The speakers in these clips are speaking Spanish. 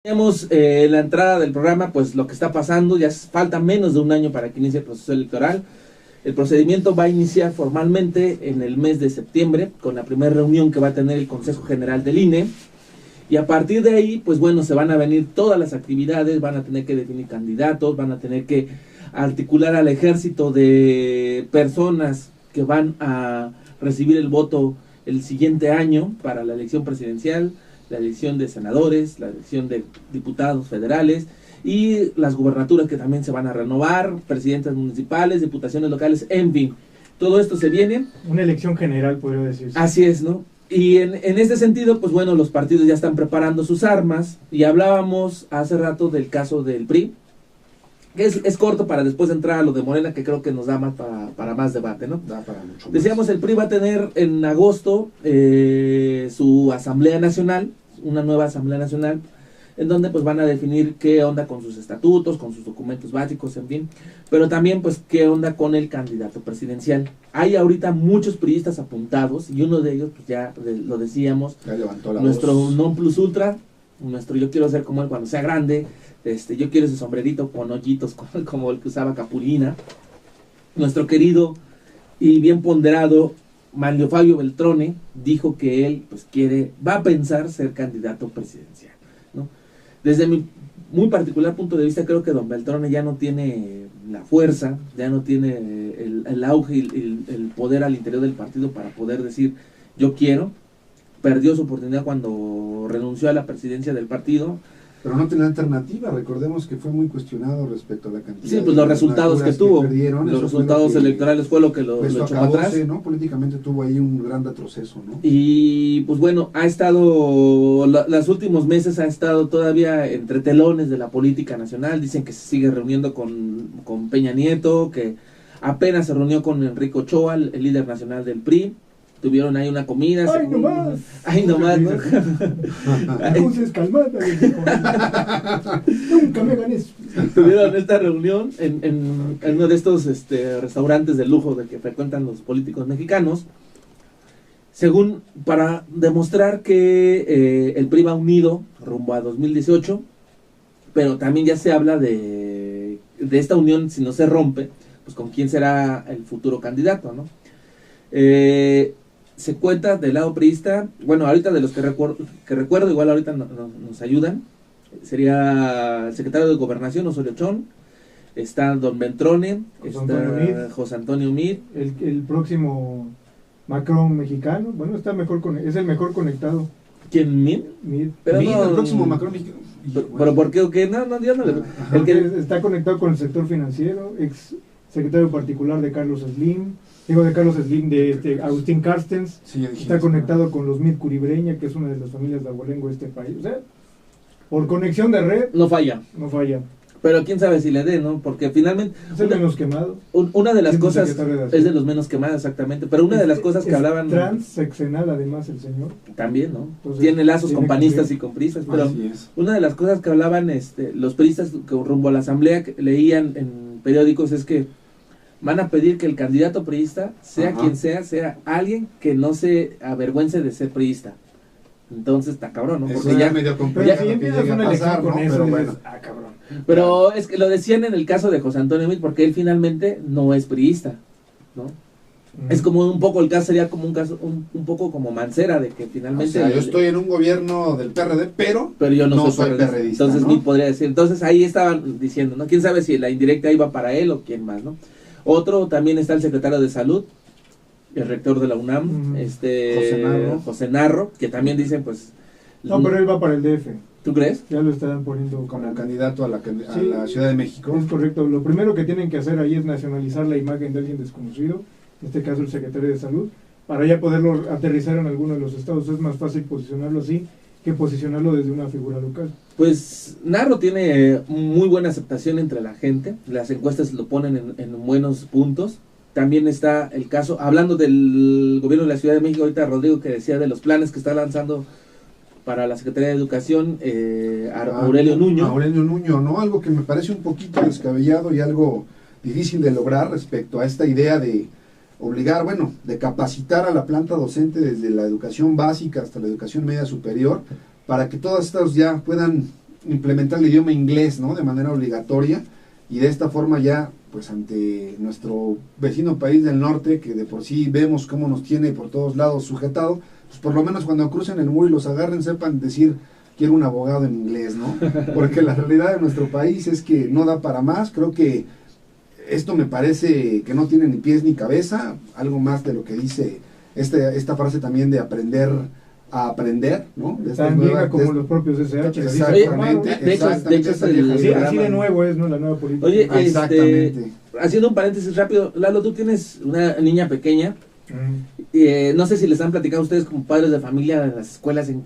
Tenemos la entrada del programa, pues lo que está pasando, ya falta menos de un año para que inicie el proceso electoral. El procedimiento va a iniciar formalmente en el mes de septiembre, con la primera reunión que va a tener el Consejo General del INE. Y a partir de ahí, pues bueno, se van a venir todas las actividades, van a tener que definir candidatos, van a tener que articular al ejército de personas que van a recibir el voto el siguiente año para la elección presidencial, la elección de senadores, la elección de diputados federales y las gubernaturas que también se van a renovar, presidentes municipales, diputaciones locales, en fin. Todo esto se viene. Una elección general, podría decirse. Así es, ¿no? Y en este sentido, pues bueno, los partidos ya están preparando sus armas y hablábamos hace rato del caso del PRI, que es corto para después entrar a lo de Morena, que creo que nos da más para más debate, ¿no? Da para mucho más. Decíamos, el PRI va a tener en agosto su Asamblea Nacional, una nueva Asamblea Nacional, en donde pues van a definir qué onda con sus estatutos, con sus documentos básicos, en fin, pero también pues qué onda con el candidato presidencial. Hay ahorita muchos priistas apuntados y uno de ellos, pues ya lo decíamos, Ya levantó la nuestro voz. non plus ultra, nuestro yo quiero ser como él cuando sea grande, yo quiero ese sombrerito con hoyitos como el que usaba Capulina, nuestro querido y bien ponderado Manlio Fabio Beltrone dijo que él pues va a pensar ser candidato presidencial, ¿no? Desde mi muy particular punto de vista, creo que don Beltrone ya no tiene la fuerza, ya no tiene el auge y el poder al interior del partido para poder decir yo quiero. Perdió su oportunidad cuando renunció a la presidencia del partido. Pero no tenía alternativa, recordemos que fue muy cuestionado respecto a la cantidad. Sí, pues los resultados que tuvo, perdieron, los eso fue resultados lo que electorales fue lo que lo empezó a echó para atrás. ¿no? Políticamente tuvo ahí un gran retroceso, ¿no? Y pues bueno, ha estado, los últimos meses ha estado todavía entre telones de la política nacional. Dicen que se sigue reuniendo con Peña Nieto, que apenas se reunió con Enrique Ochoa, el líder nacional del PRI. Tuvieron ahí una comida. ¡Ay, nomás! ¡Ay, nomás! ¿No? Entonces, calmate. Nunca me ganes. Tuvieron esta reunión en uno de estos restaurantes de lujo de que frecuentan los políticos mexicanos, según para demostrar que el PRI va unido rumbo a 2018, pero también ya se habla de esta unión, si no se rompe, pues con quién será el futuro candidato, ¿no? Se cuenta del lado priista, bueno, ahorita de los que recuerdo, igual ahorita nos ayudan, sería el secretario de Gobernación, Osorio Chong, está don Beltrone, está José Antonio Meade, el próximo Macron mexicano, bueno, está es el mejor conectado. ¿Quién? Meade? Pero Mira, no, el próximo Macron mexicano. ¿Pero por qué o qué? No, yo no le... El que, está conectado con el sector financiero, ex secretario particular de Carlos Slim, de Agustín Carstens, sí, está conectado con los Meade Curibreña, que es una de las familias de abolengo de este país. O sea, por conexión de red, no falla. Pero quién sabe si le dé, ¿no? Porque finalmente... Es el menos quemado. Una de las cosas... De es de los menos quemados, exactamente. Pero una de las cosas que hablaban... Transseccional, además, el señor. También, ¿no? Entonces, tiene lazos con panistas y con priistas. Pero una de las cosas que hablaban los priistas que rumbo a la asamblea, que leían en periódicos, es que van a pedir que el candidato priista, sea quien sea alguien que no se avergüence de ser priista. Entonces está cabrón, ¿no? Porque ya medio complicado si empiezas una elección con eso, pero dices, bueno. Cabrón. Pero es que lo decían en el caso de José Antonio Meade, porque él finalmente no es priista, ¿no? Es como un poco, el caso sería como un caso, un poco como Mancera, de que finalmente... O sea, yo estoy en un gobierno del PRD, pero yo no soy PRDista, entonces ¿no? Meade podría decir, entonces ahí estaban diciendo, ¿no? Quién sabe si la indirecta iba para él o quién más, ¿no? Otro también está el secretario de Salud, el rector de la UNAM, José Narro, que también dicen, pues... No, pero él va para el DF. ¿Tú crees? Ya lo están poniendo como candidato a la Ciudad de México. Es correcto. Lo primero que tienen que hacer ahí es nacionalizar la imagen de alguien desconocido, en este caso el secretario de Salud, para ya poderlo aterrizar en alguno de los estados. Es más fácil posicionarlo así que posicionarlo desde una figura local. Pues Narro tiene muy buena aceptación entre la gente, las encuestas lo ponen en buenos puntos. También está el caso, hablando del gobierno de la Ciudad de México, ahorita Rodrigo que decía de los planes que está lanzando para la Secretaría de Educación, Aurelio Nuño. Aurelio Nuño, ¿no? Algo que me parece un poquito descabellado y algo difícil de lograr respecto a esta idea de obligar, de capacitar a la planta docente desde la educación básica hasta la educación media superior, para que todas estas ya puedan implementar el idioma inglés, ¿no? De manera obligatoria, y de esta forma ya, pues ante nuestro vecino país del norte, que de por sí vemos cómo nos tiene por todos lados sujetado, pues por lo menos cuando crucen el muro y los agarren sepan decir: quiero un abogado en inglés, ¿no? Porque la realidad de nuestro país es que no da para más. Creo que esto me parece que no tiene ni pies ni cabeza, algo más de lo que dice esta frase también de aprender a aprender, ¿no? De tan vieja como los propios SH. Exactamente, de hecho así de nuevo es, ¿no? La nueva política. Oye, exactamente. Haciendo un paréntesis rápido, Lalo, tú tienes una niña pequeña. No sé si les han platicado a ustedes como padres de familia en las escuelas en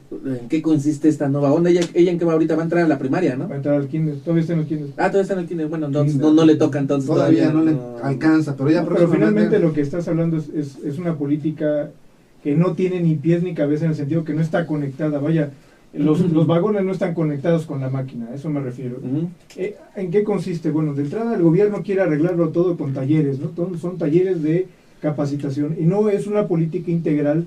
qué consiste esta nueva onda. Ella en qué va ahorita, va a entrar a la primaria, ¿no? Va a entrar al kinder, todavía está en el kinder. Todavía está en el kinder. Bueno, entonces no le toca, entonces todavía no le alcanza, pero ya pero finalmente lo que estás hablando es una política que no tiene ni pies ni cabeza, en el sentido que no está conectada. Vaya, los vagones no están conectados con la máquina, a eso me refiero. ¿En qué consiste? Bueno, de entrada el gobierno quiere arreglarlo todo con talleres, ¿no? Son talleres de capacitación, y no es una política integral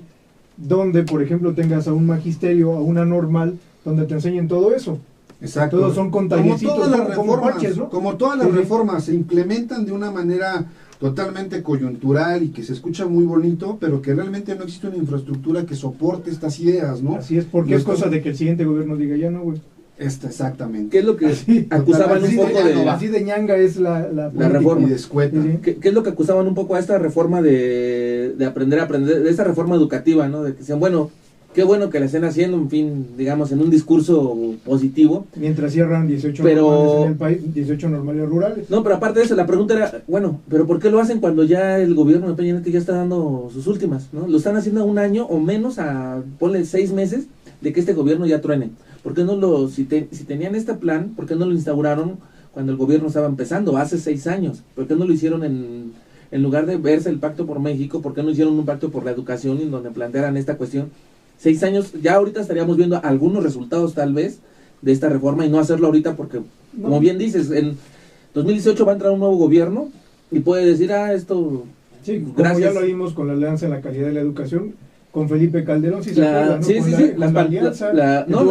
donde, por ejemplo, tengas a un magisterio, a una normal, donde te enseñen todo eso. Exacto. Todos son con tallecitos, como todas las reformas, parches, ¿no? Como todas las reformas se implementan de una manera totalmente coyuntural y que se escucha muy bonito, pero que realmente no existe una infraestructura que soporte estas ideas, ¿no? Así es, porque es cosa de que el siguiente gobierno diga: ya no, güey. Exactamente. ¿Qué es lo que acusaban un poco de así de ñanga es la reforma? Y de escueta. ¿Qué es lo que acusaban un poco a esta reforma de aprender a aprender, de esta reforma educativa, ¿no? De que decían, bueno, qué bueno que la estén haciendo, en fin, digamos, en un discurso positivo. Mientras cierran 18 normales en el país, 18 normales rurales. No, pero aparte de eso, la pregunta era, bueno, pero ¿por qué lo hacen cuando ya el gobierno de Peña Nieto ya está dando sus últimas, ¿no? Lo están haciendo a un año o menos, ponle 6 meses de que este gobierno ya truene. ¿Por qué no si tenían este plan, por qué no lo instauraron cuando el gobierno estaba empezando, hace 6 años? ¿Por qué no lo hicieron en lugar de verse el Pacto por México? ¿Por qué no hicieron un pacto por la educación en donde plantearan esta cuestión? 6 años, ya ahorita estaríamos viendo algunos resultados tal vez de esta reforma, y no hacerlo ahorita porque, como bien dices, en 2018 va a entrar un nuevo gobierno y puede decir, esto... Sí, como ya lo vimos con la Alianza en la Calidad de la Educación, con Felipe Calderón, si se acuerdan, ¿no? Sí, con la alianza,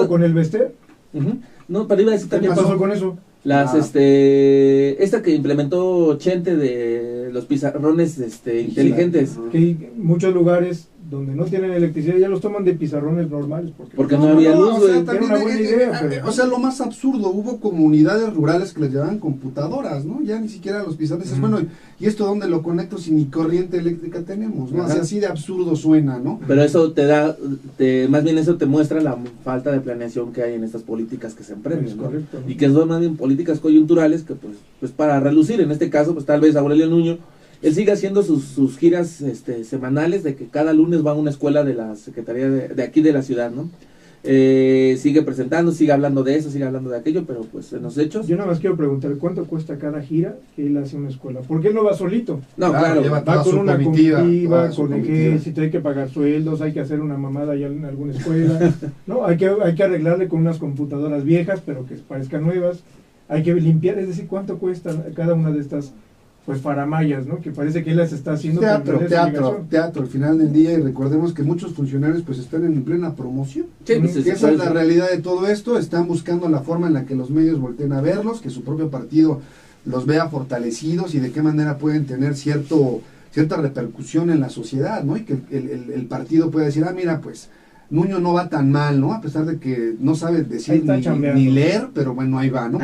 con el Bester. No, pero iba a decir también... ¿Qué pasó con eso? Esta que implementó Chente de los pizarrones inteligentes. Que muchos lugares donde no tienen electricidad ya los toman de pizarrones normales. Porque no había luz, o sea, güey. Era una buena idea. Pero... O sea, lo más absurdo, hubo comunidades rurales que les llevaban computadoras, ¿no? Ya ni siquiera los pizarrones. Dices, bueno, ¿y esto dónde lo conecto si ni corriente eléctrica tenemos? ¿No? O sea, así de absurdo suena, ¿no? Pero eso más bien eso te muestra la falta de planeación que hay en estas políticas que se emprenden, ¿no? Correcto, ¿no? Y que son más bien políticas coyunturales que pues para relucir, en este caso, pues tal vez Aurelio Nuño, él sigue haciendo sus giras semanales, de que cada lunes va a una escuela de la Secretaría de aquí de la ciudad, ¿no? Sigue presentando, sigue hablando de eso, sigue hablando de aquello, pero pues en los hechos... Yo nada más quiero preguntar, ¿cuánto cuesta cada gira que él hace una escuela? ¿Por qué él no va solito? No, claro, va con una comitiva, con ejército, hay que pagar sueldos, hay que hacer una mamada allá en alguna escuela, ¿no? Hay que arreglarle con unas computadoras viejas, pero que parezcan nuevas, hay que limpiar, es decir, ¿cuánto cuesta cada una de estas faramayas, ¿no? Que parece que él las está haciendo teatro al final del día, y recordemos que muchos funcionarios pues están en plena promoción. Sí, pues esa es la realidad de todo esto. Están buscando la forma en la que los medios volteen a verlos, que su propio partido los vea fortalecidos y de qué manera pueden tener cierta repercusión en la sociedad, ¿no? Y que el partido pueda decir, mira, pues Nuño no va tan mal, ¿no? A pesar de que no sabe decir ni leer, pero bueno, ahí va, ¿no?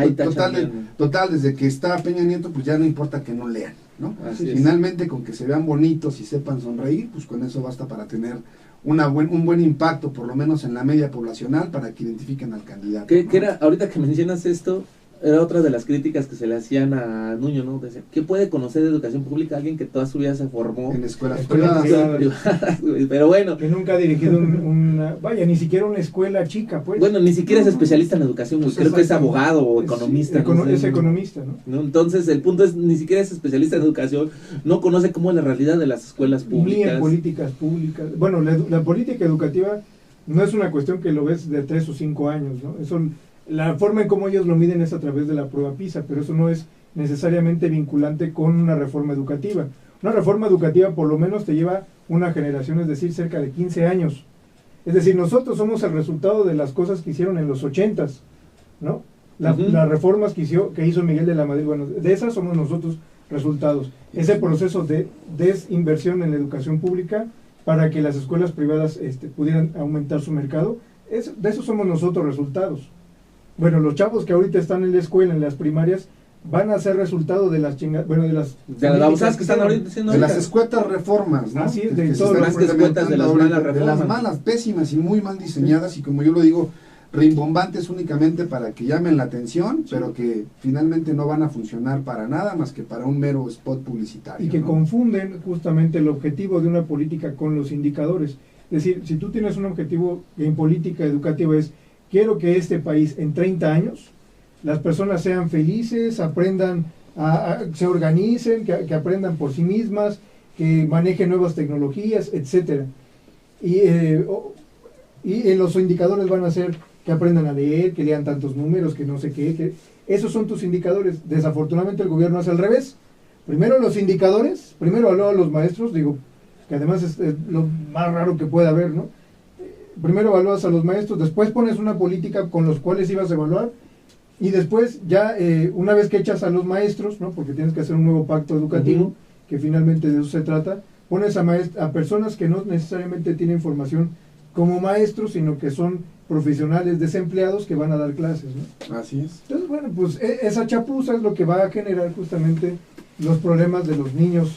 Total, desde que está Peña Nieto, pues ya no importa que no lean, ¿no? Finalmente, con que se vean bonitos y sepan sonreír, pues con eso basta para tener un buen impacto, por lo menos en la media poblacional, para que identifiquen al candidato. ¿Qué era, ahorita que mencionas esto, era otra de las críticas que se le hacían a Nuño, ¿no? Decía, ¿qué puede conocer de educación pública alguien que toda su vida se formó en escuelas privadas? Pero bueno. Que nunca ha dirigido ni siquiera una escuela chica, pues. Bueno, ni siquiera es especialista en educación, pues creo que es abogado o economista. Es economista, ¿no? Entonces, el punto es, ni siquiera es especialista en educación, no conoce cómo es la realidad de las escuelas públicas. Ni en políticas públicas. Bueno, la política educativa no es una cuestión que lo ves de 3 o 5 años, ¿no? La forma en cómo ellos lo miden es a través de la prueba PISA, pero eso no es necesariamente vinculante con una reforma educativa. Una reforma educativa por lo menos te lleva una generación, es decir, cerca de 15 años. Es decir, nosotros somos el resultado de las cosas que hicieron en los 80s, ¿no? Las reformas que hizo Miguel de la Madrid, bueno, de esas somos nosotros resultados. Ese proceso de desinversión en la educación pública para que las escuelas privadas pudieran aumentar su mercado, de eso somos nosotros resultados. Bueno, los chavos que ahorita están en la escuela, en las primarias, van a ser resultado de las babosadas que están ahorita diciendo de las escuetas reformas, ¿no? Así es, que de se todas están las escuetas de las implementando malas ahorita, de reformas. las malas, pésimas y muy mal diseñadas, y como yo lo digo, rimbombantes únicamente para que llamen la atención, pero que finalmente no van a funcionar para nada más que para un mero spot publicitario. Y que ¿no? confunden justamente el objetivo de una política con los indicadores. Es decir, si tú tienes un objetivo en política educativa es, quiero que este país en 30 años las personas sean felices, aprendan, se organicen, que aprendan por sí mismas, que manejen nuevas tecnologías, etcétera. Y en los indicadores van a ser que aprendan a leer, que lean tantos números, que no sé qué, esos son tus indicadores. Desafortunadamente el gobierno hace al revés. Primero los indicadores, primero evalúa a los maestros, digo, que además es lo más raro que pueda haber, ¿no? Primero evalúas a los maestros, después pones una política con los cuales ibas a evaluar, y después ya una vez que echas a los maestros, ¿no? Porque tienes que hacer un nuevo pacto educativo, que finalmente de eso se trata, pones a personas que no necesariamente tienen formación como maestros, sino que son profesionales desempleados que van a dar clases, ¿no? Así es. Entonces, bueno, pues esa chapuza es lo que va a generar justamente los problemas de los niños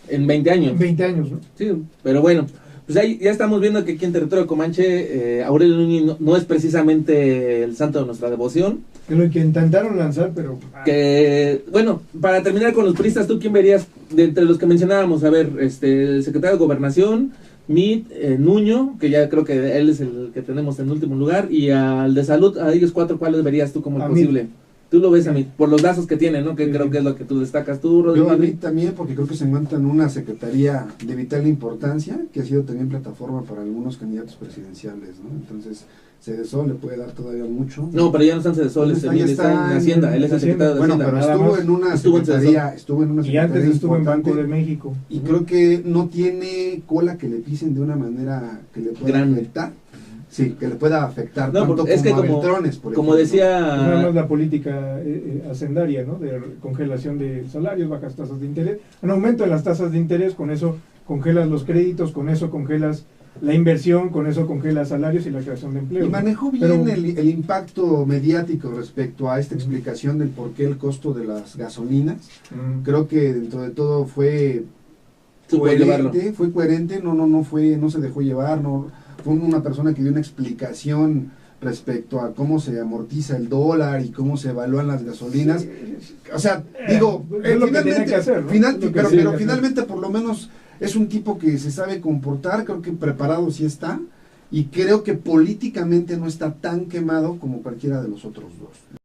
en 20 años. en 20 años, ¿no? Sí, pero bueno, pues ahí ya estamos viendo que aquí en territorio Comanche, Aurelio Nuño no es precisamente el santo de nuestra devoción. Que lo que intentaron lanzar, pero... Que, bueno, para terminar con los priistas, ¿tú quién verías de entre los que mencionábamos? A ver, el secretario de Gobernación, Mit, Nuño, que ya creo que él es el que tenemos en último lugar, y al de Salud, a ellos cuatro, ¿cuáles verías tú como el posible? Tú lo ves a Mit, por los lazos que tiene, ¿no? Que creo que es lo que tú destacas tú, Rodrigo. Yo a mí también, porque creo que se encuentra en una secretaría de vital importancia, que ha sido también plataforma para algunos candidatos presidenciales, ¿no? Entonces, Cedesol le puede dar todavía mucho. No, pero ya no está en Cedesol, está en Hacienda, él es el secretario de Hacienda. Bueno, pero estuvo en una secretaría y antes estuvo en Banco de México. Y creo que no tiene cola que le pisen de una manera que le pueda afectar. Sí, que le pueda afectar no, tanto es como que a Beltrones, por como ejemplo. decía... Nada más la política hacendaria, ¿no? De congelación de salarios, bajas tasas de interés, un aumento de las tasas de interés, con eso congelas los créditos, con eso congelas la inversión, con eso congelas salarios y la creación de empleo. Y manejó bien el impacto mediático respecto a esta explicación del por qué el costo de las gasolinas. Creo que dentro de todo fue coherente, no se dejó llevar, fue una persona que dio una explicación respecto a cómo se amortiza el dólar y cómo se evalúan las gasolinas. Sí. O sea, digo, es lo que tiene que hacer, ¿no? Pero finalmente por lo menos es un tipo que se sabe comportar, creo que preparado sí está, y creo que políticamente no está tan quemado como cualquiera de los otros dos.